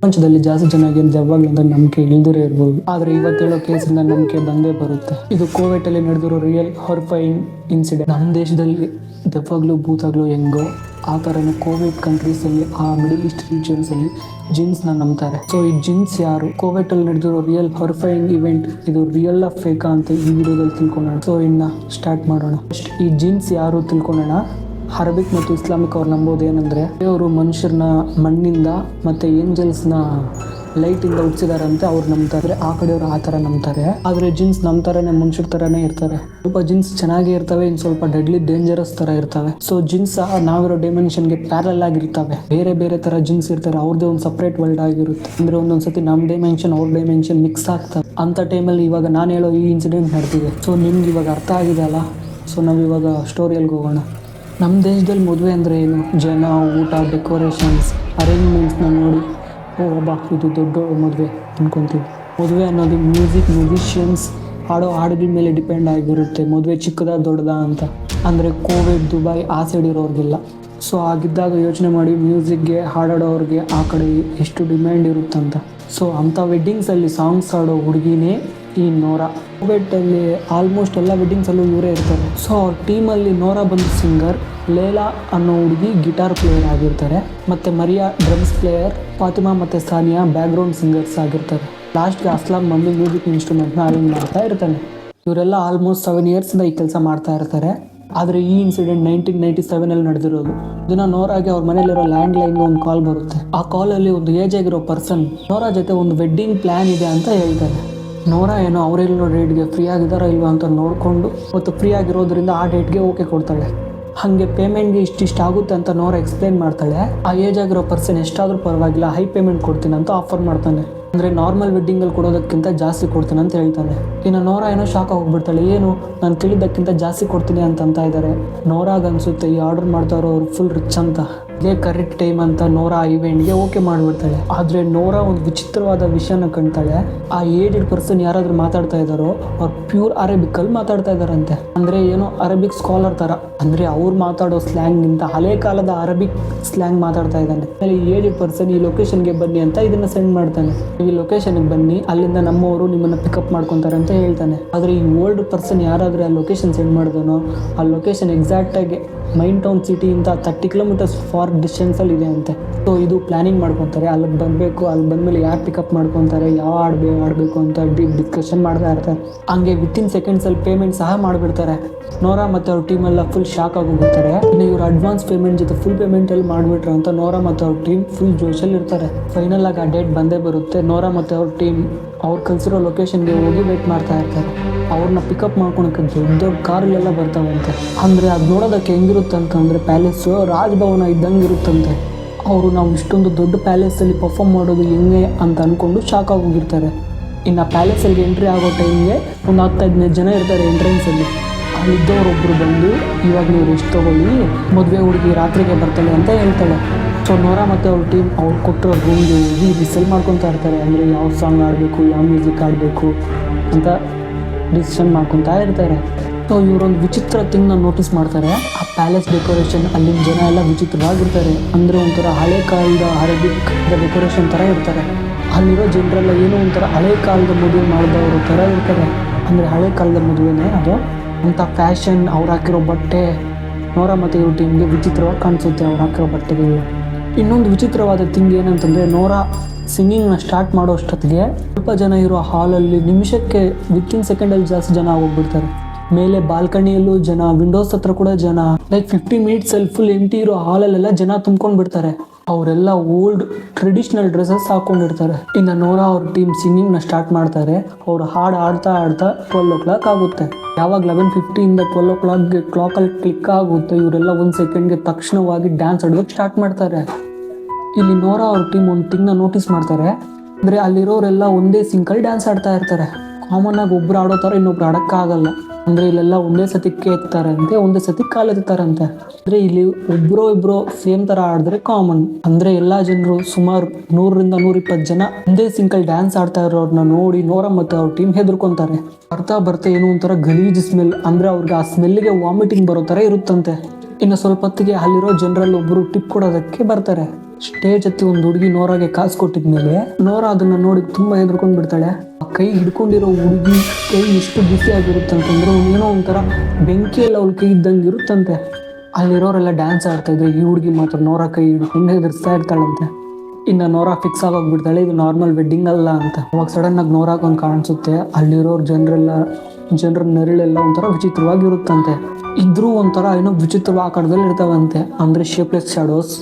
ಪ್ರಪಂಚದಲ್ಲಿ ಜಾಸ್ತಿ ಜನಕ್ಕೆ ದೆವ್ವಗಳು ಅಂತ ನಂಬಿಕೆ ಇಲ್ದಿರೇ ಇರ್ಬೋದು, ಆದ್ರೆ ಇವತ್ತೇಳೋ ಕೇಸಿಂದ ನಂಬಿಕೆ ಬಂದೇ ಬರುತ್ತೆ. ಇದು ಕೋವಿಡ್ ಅಲ್ಲಿ ನಡೆದಿರೋ ರಿಯಲ್ ಹಾರಿಫೈಯಿಂಗ್ ಇನ್ಸಿಡೆಂಟ್. ನಮ್ಮ ದೇಶದಲ್ಲಿ ದೆವ್ವಗಳು ಭೂತಗಳು ಹೆಂಗೋ ಆ ಥರನೇ ಕೋವಿಡ್ ಕಂಟ್ರೀಸ್ ಅಲ್ಲಿ, ಆ ಮಿಡಲ್ ಈಸ್ಟ್ ರೀಜನ್ಸ್ ಅಲ್ಲಿ ಜಿನ್ಸ್ ನ ನಂಬ್ತಾರೆ. ಸೊ ಈ ಜಿನ್ಸ್ ಯಾರು, ಕೋವಿಡ್ ಅಲ್ಲಿ ನಡೆದಿರೋ ರಿಯಲ್ ಹಾರಿಫೈಯಿಂಗ್ ಇವೆಂಟ್ ಇದು ರಿಯಲ್ ಫೇಕಾ ಅಂತ ಈ ವಿಡಿಯೋದಲ್ಲಿ ತಿಳ್ಕೊಳ್ಳೋಣ. ಸೊ ಇನ್ನ ಸ್ಟಾರ್ಟ್ ಮಾಡೋಣ. ಈ ಜಿನ್ಸ್ ಯಾರು ತಿಳ್ಕೊಳ್ಳೋಣ. ಅರಬಿಕ್ ಮತ್ತು ಇಸ್ಲಾಮಿಕ್ ಅವ್ರು ನಂಬೋದು ಏನಂದ್ರೆ, ದೇವರು ಮನುಷ್ಯರನ್ನ ಮಣ್ಣಿಂದ ಮತ್ತೆ ಏಂಜಲ್ಸ್ನ ಲೈಟಿಂದ ಹುಟ್ಟಿಸಿದಾರೆ ಅಂತ ಅವ್ರು ನಂಬ್ತಾರೆ. ಆ ಕಡೆಯವರು ಆ ಥರ ನಂಬ್ತಾರೆ. ಆದರೆ ಜಿನ್ಸ್ ನಮ್ಮ ಥರನೇ ಮನುಷ್ಯರ ಥರನೇ ಇರ್ತಾರೆ. ಸ್ವಲ್ಪ ಜಿನ್ಸ್ ಚೆನ್ನಾಗೇ ಇರ್ತವೆ, ಇನ್ನು ಸ್ವಲ್ಪ ಡೆಡ್ಲಿ ಡೇಂಜರಸ್ ಥರ ಇರ್ತವೆ. ಸೊ ಜಿನ್ಸ್ ನಾವಿರೋ ಡೈಮೆನ್ಷನ್ಗೆ ಪ್ಯಾರಲ್ ಆಗಿರ್ತವೆ. ಬೇರೆ ಬೇರೆ ಥರ ಜಿನ್ಸ್ ಇರ್ತಾರೆ, ಅವ್ರದ್ದೇ ಒಂದು ಸಪ್ರೇಟ್ ವರ್ಲ್ಡ್ ಆಗಿರುತ್ತೆ. ಅಂದರೆ ಒಂದೊಂದ್ಸತಿ ನಮ್ಮ ಡೈಮೆನ್ಷನ್ ಅವ್ರ ಡೈಮೆನ್ಷನ್ ಮಿಕ್ಸ್ ಆಗ್ತವೆ. ಅಂಥ ಟೈಮಲ್ಲಿ ಇವಾಗ ನಾನು ಹೇಳೋ ಈ ಇನ್ಸಿಡೆಂಟ್ ನಡೆದಿದೆ. ಸೊ ನಿಮ್ಗೆ ಇವಾಗ ಅರ್ಥ ಆಗಿದೆ ಅಲ್ಲ. ಸೊ ನಾವು ಇವಾಗ ಸ್ಟೋರಿಯಲ್ಲಿ ಹೋಗೋಣ. ನಮ್ಮ ದೇಶದಲ್ಲಿ ಮದುವೆ ಅಂದರೆ ಏನು, ಜನ, ಊಟ, ಡೆಕೋರೇಷನ್ಸ್, ಅರೇಂಜ್ಮೆಂಟ್ಸ್ನ ನೋಡಿ ಒಬ್ಬ ಇದು ದೊಡ್ಡ ಮದುವೆ ಅಂದ್ಕೊತೀವಿ. ಮದುವೆ ಅನ್ನೋದು ಮ್ಯೂಸಿಕ್, ಮ್ಯೂಸಿಷಿಯನ್ಸ್ ಹಾಡೋ ಹಾಡುಗಳ ಮೇಲೆ ಡಿಪೆಂಡ್ ಆಗಿರುತ್ತೆ. ಮದುವೆ ಚಿಕ್ಕದ ದೊಡ್ಡದ ಅಂತ. ಅಂದರೆ ಕೋವಿಡ್, ದುಬೈ ಆ ಸೈಡ್ ಇರೋರಿಗೆಲ್ಲ. ಸೊ ಆಗಿದ್ದಾಗ ಯೋಚನೆ ಮಾಡಿ, ಮ್ಯೂಸಿಕ್ಗೆ ಹಾಡಾಡೋರಿಗೆ ಆ ಕಡೆ ಎಷ್ಟು ಡಿಮ್ಯಾಂಡ್ ಇರುತ್ತಂತ. ಸೊ ಅಂಥ ವೆಡ್ಡಿಂಗ್ಸಲ್ಲಿ ಸಾಂಗ್ಸ್ ಹಾಡೋ ಹುಡುಗಿನೇ ಈ ನೋರಾ. ಕೋವಿಡಲ್ಲಿ ಆಲ್ಮೋಸ್ಟ್ ಎಲ್ಲ ವೆಡ್ಡಿಂಗ್ಸಲ್ಲೂ ಇವರೇ ಇರ್ತಾರೆ. ಸೊ ಅವ್ರ ಟೀಮಲ್ಲಿ ನೋರಾ ಬಂದು ಸಿಂಗರ್, ಲೇಲಾ ಅನ್ನೋ ಹುಡುಗಿ ಗಿಟಾರ್ ಪ್ಲೇಯರ್ ಆಗಿರ್ತಾರೆ, ಮತ್ತು ಮರಿಯಾ ಡ್ರಮ್ಸ್ ಪ್ಲೇಯರ್, ಫಾತಿಮಾ ಮತ್ತು ಸಾನಿಯಾ ಬ್ಯಾಕ್ಗ್ರೌಂಡ್ ಸಿಂಗರ್ಸ್ ಆಗಿರ್ತಾರೆ. ಲಾಸ್ಟ್ಗೆ ಅಸ್ಲಾಂ ಬಂದು ಮ್ಯೂಸಿಕ್ ಇನ್ಸ್ಟ್ರೂಮೆಂಟ್ನ ಅರೇಂಜ್ ಮಾಡ್ತಾ ಇರ್ತಾನೆ. ಇವರೆಲ್ಲ ಆಲ್ಮೋಸ್ಟ್ 7 ಇಯರ್ಸಿಂದ ಈ ಕೆಲಸ ಮಾಡ್ತಾ ಇರ್ತಾರೆ. ಆದರೆ ಈ ಇನ್ಸಿಡೆಂಟ್ 1997 ನಡೆದಿರೋದು. ಇದನ್ನ ನೋರಾಗೆ ಅವ್ರ ಮನೇಲಿರೋ ಲ್ಯಾಂಡ್ ಲೈನ್ಗೆ ಒಂದು ಕಾಲ್ ಬರುತ್ತೆ. ಆ ಕಾಲಲ್ಲಿ ಒಂದು ಏಜ್ ಆಗಿರೋ ಪರ್ಸನ್ ನೋರಾ ಜೊತೆ ಒಂದು ವೆಡ್ಡಿಂಗ್ ಪ್ಲ್ಯಾನ್ ಇದೆ ಅಂತ ಹೇಳ್ತಾರೆ. ನೋರಾ ಏನೋ ಅವರೆಲ್ಲೋ ಡೇಟ್ಗೆ ಫ್ರೀ ಆಗಿದಾರೋ ಇಲ್ವಾ ಅಂತ ನೋಡಿಕೊಂಡು ಮತ್ತು ಫ್ರೀ ಆಗಿರೋದ್ರಿಂದ ಆ ಡೇಟ್ಗೆ ಓಕೆ ಕೊಡ್ತಾಳೆ. ಹಾಗೆ ಪೇಮೆಂಟ್ಗೆ ಇಷ್ಟಿಷ್ಟು ಆಗುತ್ತೆ ಅಂತ ನೋರಾ ಎಕ್ಸ್ಪ್ಲೈನ್ ಮಾಡ್ತಾಳೆ. ಆ ಏಜ್ ಆಗಿರೋ ಪರ್ಸನ್ ಎಷ್ಟಾದರೂ ಪರವಾಗಿಲ್ಲ, ಹೈ ಪೇಮೆಂಟ್ ಕೊಡ್ತೀನಿ ಅಂತ ಆಫರ್ ಮಾಡ್ತಾನೆ. ಅಂದರೆ ನಾರ್ಮಲ್ ವೆಡ್ಡಿಂಗಲ್ಲಿ ಕೊಡೋದಕ್ಕಿಂತ ಜಾಸ್ತಿ ಕೊಡ್ತೀನಿ ಅಂತ ಹೇಳ್ತಾನೆ. ಇನ್ನು ನೋರಾ ಏನೋ ಶಾಕ್ ಹೋಗ್ಬಿಡ್ತಾಳೆ. ಏನು, ನಾನು ಕೇಳಿದ್ದಕ್ಕಿಂತ ಜಾಸ್ತಿ ಕೊಡ್ತೀನಿ ಅಂತ ಇದ್ದಾರೆ. ನೋರಾಗ ಅನಿಸುತ್ತೆ ಈ ಆರ್ಡರ್ ಮಾಡ್ತಾ ಇರೋರು ಫುಲ್ ರಿಚ್ ಅಂತ. ಇದೇ ಕರೆಕ್ಟ್ ಟೈಮ್ ಅಂತ ನೋರಾ ಇವೆಂಟ್ಗೆ ಓಕೆ ಮಾಡಿಬಿಡ್ತಾಳೆ. ಆದರೆ ನೋರಾ ಒಂದು ವಿಚಿತ್ರವಾದ ವಿಷಯನ ಕಾಣ್ತಾಳೆ. ಆ ಏಜ್ಡ್ ಪರ್ಸನ್ ಯಾರಾದರೂ ಮಾತಾಡ್ತಾ ಇದ್ದಾರೋ ಅವ್ರು ಪ್ಯೂರ್ ಅರೇಬಿಕಲ್ಲಿ ಮಾತಾಡ್ತಾ ಇದ್ದಾರಂತೆ. ಅಂದರೆ ಏನೋ ಅರೇಬಿಕ್ ಸ್ಕಾಲರ್ ಥರ. ಅಂದರೆ ಅವ್ರು ಮಾತಾಡೋ ಸ್ಲ್ಯಾಂಗ್ಗಿಂತ ಹಳೆ ಕಾಲದ ಅರೇಬಿಕ್ ಸ್ಲ್ಯಾಂಗ್ ಮಾತಾಡ್ತಾ ಇದ್ದಾನೆ. ಆಮೇಲೆ ಈ ಏಜ್ಡ್ ಪರ್ಸನ್ ಈ ಲೊಕೇಶನ್ಗೆ ಬನ್ನಿ ಅಂತ ಇದನ್ನು ಸೆಂಡ್ ಮಾಡ್ತಾನೆ. ಈ ಲೊಕೇಶನ್ಗೆ ಬನ್ನಿ, ಅಲ್ಲಿಂದ ನಮ್ಮವರು ನಿಮ್ಮನ್ನು ಪಿಕಪ್ ಮಾಡ್ಕೊತಾರೆ ಅಂತ ಹೇಳ್ತಾನೆ. ಆದರೆ ಈ ಓಲ್ಡ್ ಪರ್ಸನ್ ಯಾರಾದರೂ ಆ ಲೊಕೇಶನ್ ಸೆಂಡ್ ಮಾಡಿದನೋ ಆ ಲೊಕೇಶನ್ ಎಕ್ಸಾಕ್ಟಾಗಿ ಮೈನ್ ಟೌನ್ ಸಿಟಿಯಿಂದ 30 ಕಿಲೋಮೀಟರ್ಸ್ ಫಾರ್ ಡಿಸ್ಟೆನ್ಸಲ್ಲಿ ಇದೆ ಅಂತೆ. ಸೊ ಇದು ಪ್ಲ್ಯಾನಿಂಗ್ ಮಾಡ್ಕೊತಾರೆ. ಅಲ್ಲಿಗೆ ಬರಬೇಕು, ಅಲ್ಲಿ ಬಂದಮೇಲೆ ಯಾರು ಪಿಕಪ್ ಮಾಡ್ಕೊತಾರೆ, ಯಾವ ಆಡಬೇಕು ಅಂತ ಡೀಪ್ ಡಿಸ್ಕಷನ್ ಮಾಡ್ತಾ ಇರ್ತಾರೆ. ಹಂಗೆ ವಿತಿನ್ ಸೆಕೆಂಡ್ಸಲ್ಲಿ ಪೇಮೆಂಟ್ ಸಹ ಮಾಡಿಬಿಡ್ತಾರೆ. ನೋರಾ ಮತ್ತು ಅವ್ರ ಟೀಮೆಲ್ಲ ಫುಲ್ ಶಾಕ್ ಆಗೋಗ್ಬಿಡ್ತಾರೆ. ಇನ್ನು ಇವರು ಅಡ್ವಾನ್ಸ್ ಪೇಮೆಂಟ್ ಜೊತೆ ಫುಲ್ ಪೇಮೆಂಟಲ್ಲಿ ಮಾಡಿಬಿಟ್ರು ಅಂತ ನೋರಾ ಮತ್ತು ಅವ್ರ ಟೀಮ್ ಫುಲ್ ಜೋಶಲ್ಲಿ ಇರ್ತಾರೆ. ಫೈನಲ್ ಆಗಿ ಆ ಡೇಟ್ ಬಂದೇ ಬರುತ್ತೆ. ನೋರಾ ಮತ್ತು ಅವ್ರ ಟೀಮ್ ಅವ್ರು ಕಲಿಸಿರೋ ಲೊಕೇಶನ್ಗೆ ಹೋಗಿ ವೇಟ್ ಮಾಡ್ತಾ ಇರ್ತಾರೆ. ಅವ್ರನ್ನ ಪಿಕಪ್ ಮಾಡ್ಕೊಳಕ್ಕೆ ದೊಡ್ಡ ದೊಡ್ಡ ಕಾರುಗಳೆಲ್ಲ ಬರ್ತಾವಂತೆ. ಅಂದರೆ ಅದು ನೋಡೋದಕ್ಕೆ ಹೆಂಗಿರುತ್ತೆ ಅಂತಂದರೆ, ಪ್ಯಾಲೇಸು ರಾಜಭವನ ಇದ್ದಂಗೆ ಇರುತ್ತಂತೆ. ಅವರು ನಾವು ಇಷ್ಟೊಂದು ದೊಡ್ಡ ಪ್ಯಾಲೇಸಲ್ಲಿ ಪರ್ಫಾರ್ಮ್ ಮಾಡೋದು ಹೆಂಗೆ ಅಂತ ಅಂದ್ಕೊಂಡು ಶಾಕ್ ಆಗೋಗಿರ್ತಾರೆ. ಇನ್ನು ಪ್ಯಾಲೇಸಲ್ಲಿ ಎಂಟ್ರಿ ಆಗೋ ಟೈಮ್ಗೆ ಒಂದು 10-15 ಜನ ಇರ್ತಾರೆ ಎಂಟ್ರೆನ್ಸಲ್ಲಿ. ಅಲ್ಲಿದ್ದವರೊಬ್ಬರು ಬಂದು, ಇವಾಗ ನೀವು ರೆಸ್ಟ್ ತೊಗೊಳ್ಳಿ, ಮದುವೆ ಹುಡುಗಿ ರಾತ್ರಿಗೆ ಬರ್ತಾಳೆ ಅಂತ ಹೇಳ್ತಾಳೆ. ಸೊ ನೋರಾ ಮತ್ತು ಅವ್ರ ಟೀಮ್ ಅವ್ರು ಕೊಟ್ಟಿರೋ ರೂಮ್ಗೆ ಹೋಗಿ ರಿಸಲ್ ಮಾಡ್ಕೊತಾ ಇರ್ತಾರೆ. ಅಂದರೆ ಯಾವ ಸಾಂಗ್ ಆಡಬೇಕು, ಯಾವ ಮ್ಯೂಸಿಕ್ ಆಡಬೇಕು ಅಂತ ಡಿಸಿಷನ್ ಮಾಡ್ಕೊತಾ ಇರ್ತಾರೆ. ಸೊ ಇವರೊಂದು ವಿಚಿತ್ರ ಥಿಂಗ್ನ ನೋಟಿಸ್ ಮಾಡ್ತಾರೆ. ಆ ಪ್ಯಾಲೇಸ್ ಡೆಕೋರೇಷನ್, ಅಲ್ಲಿನ ಜನ ಎಲ್ಲ ವಿಚಿತ್ರವಾಗಿರ್ತಾರೆ. ಅಂದರೆ ಒಂಥರ ಹಳೆ ಕಾಲದ ಅರೇಬಿಕ್ ಡೆಕೋರೇಷನ್ ಥರ ಇರ್ತಾರೆ. ಅಲ್ಲಿರೋ ಜನರೆಲ್ಲ ಏನೋ ಒಂಥರ ಹಳೆ ಕಾಲದ ಮದುವೆ ಮಾಡಿದವರು ಥರ ಇರ್ತಾರೆ. ಅಂದರೆ ಹಳೆ ಕಾಲದ ಮದುವೆನೇ ಅದು. ಅಂಥ ಫ್ಯಾಷನ್, ಅವ್ರು ಹಾಕಿರೋ ಬಟ್ಟೆ ನೋರಾ ಮತ್ತು ಇವ್ರ ಟೀಮ್ಗೆ ವಿಚಿತ್ರವಾಗಿ ಕಾಣಿಸುತ್ತೆ. ಅವ್ರು ಹಾಕಿರೋ ಬಟ್ಟೆಗಳು. ಇನ್ನೊಂದು ವಿಚಿತ್ರವಾದ ಥಿಂಗ್ ಏನಂತಂದರೆ, ನೋರಾ ಸಿಂಗಿಂಗ್ನ ಸ್ಟಾರ್ಟ್ ಮಾಡೋ ಅಷ್ಟೊತ್ತಿಗೆ ಸ್ವಲ್ಪ ಜನ ಇರೋ ಹಾಲಲ್ಲಿ ನಿಮಿಷಕ್ಕೆ ವಿತಿನ್ ಸೆಕೆಂಡಲ್ಲಿ ಜಾಸ್ತಿ ಜನ ಹೋಗ್ಬಿಡ್ತಾರೆ. ಮೇಲೆ ಬಾಲ್ಕನಿಯಲ್ಲೂ ಜನ, ವಿಂಡೋಸ್ ಹತ್ರ ಕೂಡ ಜನ. ಲೈಕ್ 15 ಮಿನಿಟ್ಸಲ್ಲಿ ಫುಲ್ ಎಂಟಿ ಇರೋ ಹಾಲಲ್ಲೆಲ್ಲ ಜನ ತುಂಬ್ಕೊಂಡು ಬಿಡ್ತಾರೆ. ಅವರೆಲ್ಲ ಓಲ್ಡ್ ಟ್ರೆಡಿಷ್ನಲ್ ಡ್ರೆಸ್ಸಸ್ ಹಾಕ್ಕೊಂಡಿರ್ತಾರೆ. ಇನ್ನು ನೋರಾ ಅವ್ರ ಟೀಮ್ ಸಿಂಗಿಂಗ್ನ ಸ್ಟಾರ್ಟ್ ಮಾಡ್ತಾರೆ. ಅವ್ರು ಹಾಡು ಆಡ್ತಾ 12 o'clock ಆಗುತ್ತೆ. ಯಾವಾಗ 11:50 12 o'clockಗೆ ಕ್ಲಾಕಲ್ಲಿ ಕ್ಲಿಕ್ ಆಗುತ್ತೆ, ಇವರೆಲ್ಲ 1 ಸೆಕೆಂಡ್ಗೆ ತಕ್ಷಣವಾಗಿ ಡ್ಯಾನ್ಸ್ ಆಡೋಕ್ಕೆ ಸ್ಟಾರ್ಟ್ ಮಾಡ್ತಾರೆ. ಇಲ್ಲಿ ನೋರಾ ಅವ್ರ ಟೀಮ್ ಒಂದು ಥಿಂಗ್ನ ನೋಟಿಸ್ ಮಾಡ್ತಾರೆ. ಅಂದರೆ ಅಲ್ಲಿರೋರೆಲ್ಲ ಒಂದೇ ಸಿಂಕಲ್ಲಿ ಡ್ಯಾನ್ಸ್ ಆಡ್ತಾ ಇರ್ತಾರೆ. ಕಾಮನ್ನಾಗಿ ಒಬ್ರು ಆಡೋ ಥರ ಇನ್ನೊಬ್ರು ಆಡೋಕ್ಕಾಗಲ್ಲ. ಅಂದರೆ ಇಲ್ಲೆಲ್ಲ ಒಂದೇ ಸತಿಕ್ಕೆ ಎತ್ತಾರಂತೆ, ಒಂದೇ ಸತಿ ಕಾಲೆತ್ತಾರಂತೆ. ಅಂದರೆ ಇಲ್ಲಿ ಇಬ್ಬರು ಸೇಮ್ ಥರ ಆಡಿದ್ರೆ ಕಾಮನ್. ಅಂದರೆ ಎಲ್ಲ ಜನರು ಸುಮಾರು 100ರಿಂದ 120 ಜನ ಒಂದೇ ಸಿಂಕಲ್ ಡ್ಯಾನ್ಸ್ ಆಡ್ತಾ ಇರೋರನ್ನ ನೋಡಿ ನೋರಾ ಮತ್ತು ಅವ್ರ ಟೀಮ್ ಹೆದರ್ಕೊಂತಾರೆ. ಬರ್ತಾ ಏನೋ ಒಂಥರ ಗಲೀಜ್ ಸ್ಮೆಲ್. ಅಂದರೆ ಅವ್ರಿಗೆ ಆ ಸ್ಮೆಲ್ಗೆ ವಾಮಿಟಿಂಗ್ ಬರೋ ಥರ ಇರುತ್ತಂತೆ. ಇನ್ನು ಸ್ವಲ್ಪ ಹೊತ್ತಿಗೆ ಅಲ್ಲಿರೋ ಜನರಲ್ಲಿ ಒಬ್ಬರು ಟಿಪ್ ಕೊಡೋದಕ್ಕೆ ಬರ್ತಾರೆ. ಸ್ಟೇಜ್ ಹತ್ತಿ ಒಂದು ಹುಡುಗಿ ನೋರಾಗೆ ಕಾಸು ಕೊಟ್ಟಿದ್ಮೇಲೆ ನೋರಾ ಅದನ್ನ ನೋಡಿ ತುಂಬಾ ಹೆದರ್ಕೊಂಡ್ ಬಿಡ್ತಾಳೆ. ಆ ಕೈ ಹಿಡ್ಕೊಂಡಿರೋ ಹುಡುಗಿ ಕೈ ಎಷ್ಟು ಬಿಸಿ ಆಗಿರುತ್ತಂತಂದ್ರೆ ಏನೋ ಒಂಥರ ಬೆಂಕಿಯೆಲ್ಲ ಅವಳ ಕೈ ಇದ್ದಂಗೆ ಇರುತ್ತಂತೆ. ಅಲ್ಲಿರೋರೆಲ್ಲ ಡ್ಯಾನ್ಸ್ ಆಡ್ತಾ ಇದ್ರೆ ಈ ಹುಡುಗಿ ಮಾತ್ರ ನೋರಾ ಕೈ ಹಿಡ್ಕೊಂಡು ಹೆದರ್ಸ್ತಾ ಇರ್ತಾಳಂತೆ. ಇನ್ನು ನೋರಾ ಫಿಕ್ಸ್ ಆಗೋಗ್ಬಿಡ್ತಾಳೆ ಇದು ನಾರ್ಮಲ್ ವೆಡ್ಡಿಂಗ್ ಅಲ್ಲ ಅಂತ. ಅವಾಗ ಸಡನ್ ಆಗಿ ನೋರಾಗ ಒಂದು ಕಾಣಿಸುತ್ತೆ, ಅಲ್ಲಿರೋರು ಜನರ ನೆರಳೆಲ್ಲ ಒಂಥರ ವಿಚಿತ್ರವಾಗಿರುತ್ತಂತೆ. ಇದ್ರೂ ಒಂಥರ ಏನೋ ವಿಚಿತ್ರ ಆಕಾರದಲ್ಲಿ ಇರ್ತಾವಂತೆ, ಅಂದ್ರೆ ಶೇಪ್ಲೆಸ್ ಶಾಡೋಸ್.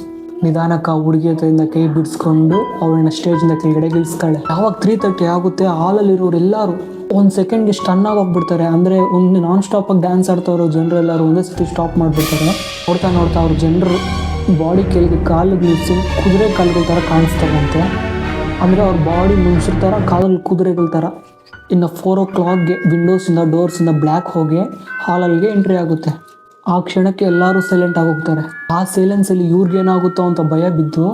ನಿಧಾನಕ್ಕೆ ಆ ಹುಡುಗಿ ಹತ್ರದಿಂದ ಕೈ ಬಿಡಿಸ್ಕೊಂಡು ಅವಳನ್ನ ಸ್ಟೇಜಿಂದ ಕೆಳಗಡೆ ಇಳಿಸ್ತಾಳೆ. ಯಾವಾಗ 3:30 ಆಗುತ್ತೆ ಹಾಲಲ್ಲಿರೋರು ಎಲ್ಲರೂ ಒಂದು ಸೆಕೆಂಡ್ಗೆ ಸ್ಟನ್ ಆಗೋಗ್ಬಿಡ್ತಾರೆ. ಅಂದರೆ ಒಂದು ನಾನ್ ಸ್ಟಾಪ್ ಆಗಿ ಡ್ಯಾನ್ಸ್ ಆಡ್ತಾರೋ ಜನರೆಲ್ಲರೂ ಒಂದೇ ಸತಿ ಸ್ಟಾಪ್ ಮಾಡಿಬಿಡ್ತಾರೆ. ನೋಡ್ತಾ ನೋಡ್ತಾ ಅವ್ರ ಜನರು ಬಾಡಿ ಕೆಳಗೆ ಕಾಲು ನಿಲ್ಲಿಸಿ ಕುದುರೆ ಕಾಲುಗಳ ಥರ ಕಾಣಿಸ್ತಾವಂತೆ. ಅಂದರೆ ಅವ್ರ ಬಾಡಿ ಮನುಷ್ಯರ ಥರ ಕಾಲಲ್ಲಿ ಕುದುರೆಗಳ ಥರ. ಇನ್ನು 4 o'clockಗೆ ವಿಂಡೋಸಿಂದ ಡೋರ್ಸಿಂದ ಬ್ಲ್ಯಾಕ್ ಹೋಗಿ ಹಾಲಲ್ಲಿಗೆ ಎಂಟ್ರಿ ಆಗುತ್ತೆ. ಆ ಕ್ಷಣಕ್ಕೆ ಎಲ್ಲರೂ ಸೈಲೆಂಟ್ ಆಗೋಗ್ತಾರೆ. ಆ ಸೈಲೆನ್ಸಲ್ಲಿ ಇವ್ರಿಗೇನಾಗುತ್ತೋ ಅಂತ ಭಯ ಬಿದ್ದು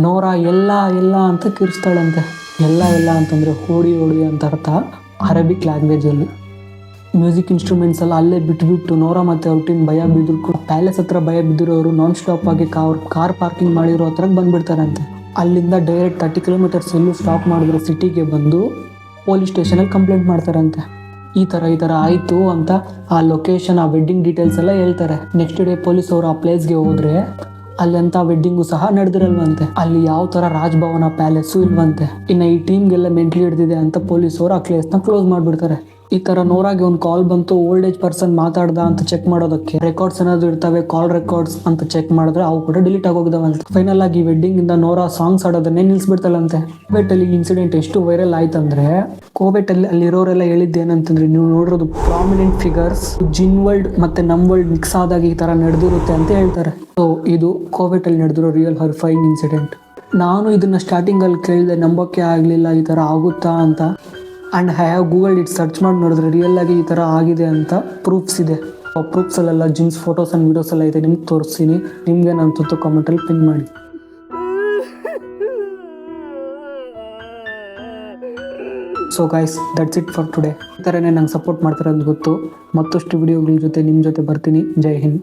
ನೋರಾ ಎಲ್ಲ ಅಂತ ಕಿರಿಸ್ತಾಳಂತೆ. ಎಲ್ಲ ಅಂತಂದರೆ ಓಡಿ ಅಂತ ಅರ್ಥ ಅರೇಬಿಕ್ ಲ್ಯಾಂಗ್ವೇಜಲ್ಲಿ. ಮ್ಯೂಸಿಕ್ ಇನ್ಸ್ಟ್ರೂಮೆಂಟ್ಸ್ ಎಲ್ಲ ಅಲ್ಲೇ ಬಿಟ್ಬಿಟ್ಟು ನೋರಾ ಮತ್ತು ಅವ್ರ ಟೀಮ್ ಭಯ ಬಿದ್ದಿರ್ಕೊಂಡು ಪ್ಯಾಲೇಸ್ ಹತ್ರ ಭಯ ಬಿದ್ದಿರೋರು ನಾನ್ ಸ್ಟಾಪ್ ಆಗಿ ಕಾರ್ ಪಾರ್ಕಿಂಗ್ ಮಾಡಿರೋ ಹತ್ರಕ್ಕೆ ಬಂದ್ಬಿಡ್ತಾರಂತೆ. ಅಲ್ಲಿಂದ ಡೈರೆಕ್ಟ್ 30 kilometers ಎಲ್ಲೂ ಸ್ಟಾಪ್ ಮಾಡಿದ್ರು ಸಿಟಿಗೆ ಬಂದು ಪೊಲೀಸ್ ಸ್ಟೇಷನಲ್ಲಿ ಕಂಪ್ಲೇಂಟ್ ಮಾಡ್ತಾರಂತೆ. ಈ ಥರ ಆಯಿತು ಅಂತ ಆ ಲೊಕೇಶನ್ ಆ ವೆಡ್ಡಿಂಗ್ ಡೀಟೇಲ್ಸ್ ಎಲ್ಲ ಹೇಳ್ತಾರೆ. ನೆಕ್ಸ್ಟ್ ಡೇ ಪೊಲೀಸ್ ಅವರು ಆ ಪ್ಲೇಸ್ಗೆ ಹೋದ್ರೆ ಅಲ್ಲಿ ಅಂತ ವೆಡ್ಡಿಂಗು ಸಹ ನಡೆದಿರಲ್ವಂತೆ. ಅಲ್ಲಿ ಯಾವ ಥರ ರಾಜಭವನ ಪ್ಯಾಲೇಸು ಇಲ್ವಂತೆ. ಇನ್ನು ಈ ಟೀಮ್ಗೆಲ್ಲ ಮೆಂಟ್ಲಿ ಹಿಡಿದಿದೆ ಅಂತ ಪೊಲೀಸ್ ಅವರು ಆ ಪ್ಲೇಸ್ನ ಕ್ಲೋಸ್ ಮಾಡಿಬಿಡ್ತಾರೆ. ಈ ಥರ ನೋರಾಗೆ ಒಂದು ಕಾಲ್ ಬಂತು, ಓಲ್ಡ್ ಏಜ್ ಪರ್ಸನ್ ಮಾತಾಡ್ದ ಅಂತ ಚೆಕ್ ಮಾಡೋದಕ್ಕೆ. ರೆಕಾರ್ಡ್ಸ್ ಏನಾದ್ರು ಇರ್ತವೆ, ಕಾಲ್ ರೆಕಾರ್ಡ್ಸ್ ಅಂತ ಚೆಕ್ ಮಾಡಿದ್ರೆ ಅವು ಕೂಡ ಡಿಲೀಟ್ ಆಗೋಗಿದಾವಂತೆ. ಫೈನಲ್ ಆಗಿ ಈ ವೆಡ್ಡಿಂಗ್ ಇಂದ ನೋರಾ ಸಾಂಗ್ಸ್ ಆಡೋದನ್ನೇ ನಿಲ್ಲಿಸ್ಬಿಡ್ತಾಳಂತೆ. ಕೋವಿಟಲ್ಲಿ ಇನ್ಸಿಡೆಂಟ್ ಎಷ್ಟು ವೈರಲ್ ಆಯ್ತಂದ್ರೆ ಕೋವಿಟಲ್ಲಿ ಅಲ್ಲಿರೋರೆಲ್ಲ ಹೇಳಿದ್ದೇನಂತಂದ್ರೆ, ನೀವು ನೋಡಿರೋದು ಪ್ರಾಮಿನೆಂಟ್ ಫಿಗರ್ಸ್ ಜಿನ್ ವರ್ಲ್ಡ್ ಮತ್ತೆ ನಮ್ ವರ್ಲ್ಡ್ ಮಿಕ್ಸ್ ಆದಾಗ ಈ ತರ ನಡೆದಿರುತ್ತೆ ಅಂತ ಹೇಳ್ತಾರೆ. ಸೊ ಇದು ಕೋವಿಟಲ್ಲಿ ನಡೆದಿರೋ ರಿಯಲ್ ಹಾರಿಫೈಯಿಂಗ್ ಇನ್ಸಿಡೆಂಟ್. ನಾನು ಇದನ್ನ ಸ್ಟಾರ್ಟಿಂಗ್ ಅಲ್ಲಿ ಕೇಳಿದೆ, ನಂಬೋಕೆ ಆಗ್ಲಿಲ್ಲ ಈ ತರ ಆಗುತ್ತಾ ಅಂತ. And I have Google it search ಮಾಡಿ ನೋಡಿದ್ರೆ ರಿಯಲ್ ಆಗಿ ಈ ಥರ ಆಗಿದೆ ಅಂತ ಪ್ರೂಫ್ಸ್ ಇದೆ. ಆ ಪ್ರೂಫ್ಸಲ್ಲೆಲ್ಲ ಜಿನ್ಸ್ ಫೋಟೋಸ್ ಆ್ಯಂಡ್ ವೀಡಿಯೋಸ್ ಎಲ್ಲ ಇದೆ, ನಿಮ್ಗೆ ತೋರಿಸ್ತೀನಿ. ನಿಮಗೆ ನಾನು ತುತ್ತು ಕಾಮೆಂಟಲ್ಲಿ ಪಿನ್ ಮಾಡಿ. So guys, that's it for today. ಈ ಥರನೇ ನಂಗೆ ಸಪೋರ್ಟ್ ಮಾಡ್ತಾರೆ ಅಂತ ಗೊತ್ತು. ಮತ್ತಷ್ಟು ವಿಡಿಯೋಗಳ ಜೊತೆ ನಿಮ್ಮ ಜೊತೆ ಬರ್ತೀನಿ. ಜೈ ಹಿಂದ್.